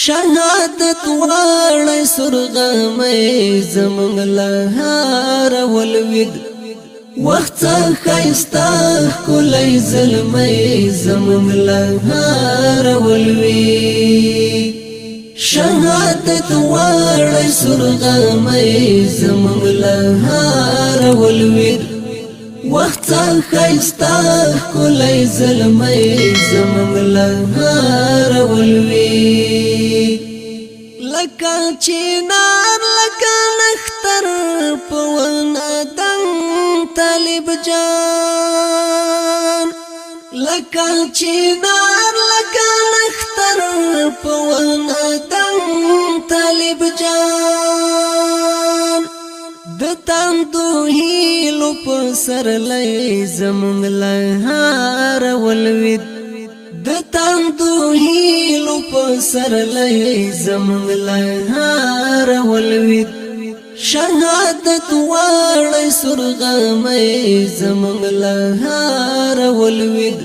شهادت واړی سرغمی زمونږ لهار ولوید وخت خایستا ښکلی زلمی زمونږ لهار ولوید شهادت واړی سرغمی زمونږ لهار ولوید وخت خایستا ښکلی زلمی زمونږ لهار ولوید لکه چینار لکه نختر په ونه دنګ طالب جان لکه چینار لکه نختر په ونه دنګ طالب جان د تاندو هیلو په سرلی زمونږ لهار ولوید د تاندو هیلو په سرلی زمونږ لهار ولوید شهادت واړی سرغمی زمونږ لهار ولوید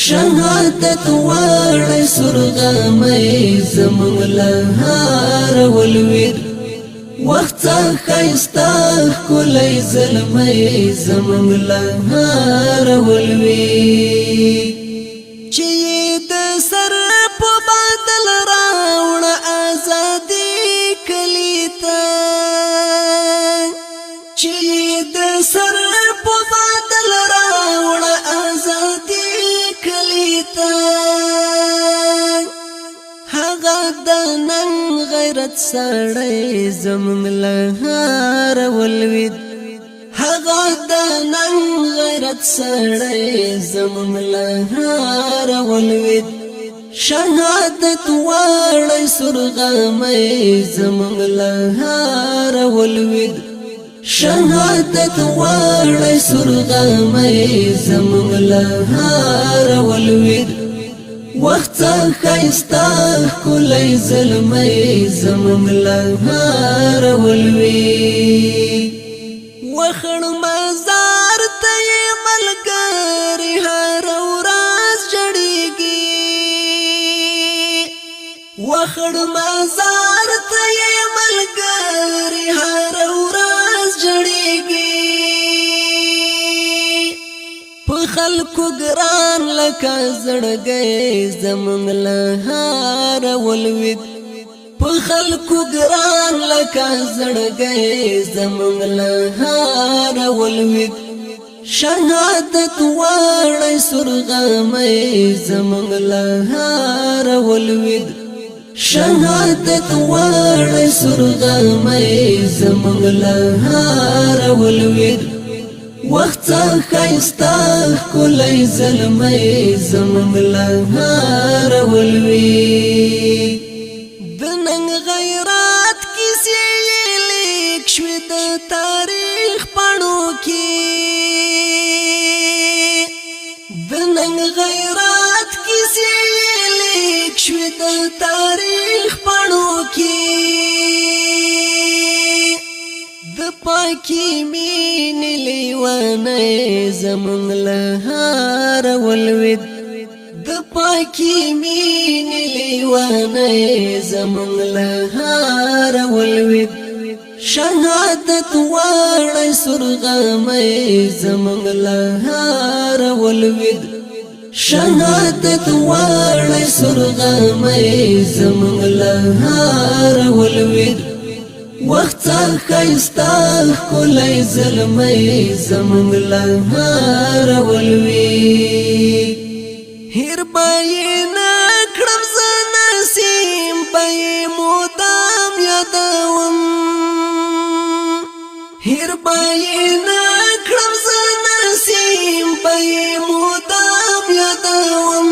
شهادت واړی سرغمی زمونږ لهار ولوید وخت خایستا ښکلی زلمی زمونږ لهار ولوید چې د سر په بدل راوړه ازادي کلی ته چې د سر په بدل راوړه ازادي کلی ته هغه د نن غیرت سړی زمونږ لهار ولوید هغه د نن غیرت سړی زمونږ لهار ولوید شهادت واړی سرغمی زمونږ لهار ولوید شهادت واړی سرغمی زمونږ لهار ولوید وخت خایستا ښکلی زلمی زمونږ لهار ولوید وخړ مزار ته ملګری هر ورځ جړیږي وخړ مزار ته ملګری هر ورځ جړیږي په خلکو ګران لکه زړګی زمونږ لهار ولوید په خلکو ګران لکه زړګی زمونږ لهار ولوید شهادت واړی سرغمی زمونږ لهار ولوید شهادت واړی سرغمی زمونږ لهار ولوید وخت خایستا ښکلی زلمی زمونږ لهار ولوید د نن غیرات کیسې لیک شوې د تاریخ پاڼو کې د نن غیرات کیسې لیک شوې د تاریخ پاڼو کې د پاکي مینې لیونی زمونږ لهار ولوید د پاکی مینې لیونی زمونږ لهار ولوید شهادت واړی سرغمی زمونږ لهار ولوید شهادت واړی سرغمی زمونږ لهار ولوید وخت خایستا ښکلی زلمی زمونږ لهار ولوید هیر بای نکړم زه نسیم بای مدام یادوم هیر بای نکړم زه نسیم بای مدام یادوم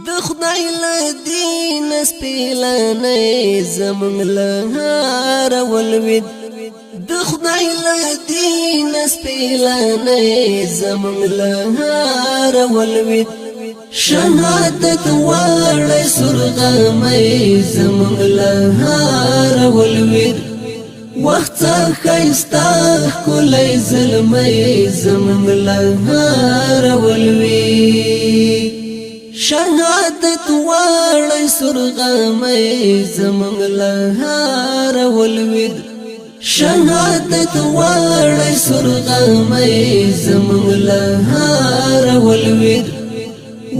د خدای له دین سپیلنی زمونږ لهار ولوید د خدای له دین سپیلنی زمونږ لهار ولوید شهادت واړی سرغمی زمونږ لهار ولوید وخت خایستا ښکلی زلمی زمونږ لهار ولوید شهادت واړی سرغمی زمونږ لهار ولوید شهادت واړی سرغمی زمونږ لهار ولوید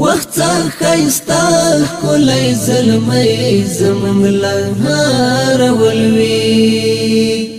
وخت ښایسته ښکلی زلمی زمونږ لهار ولوید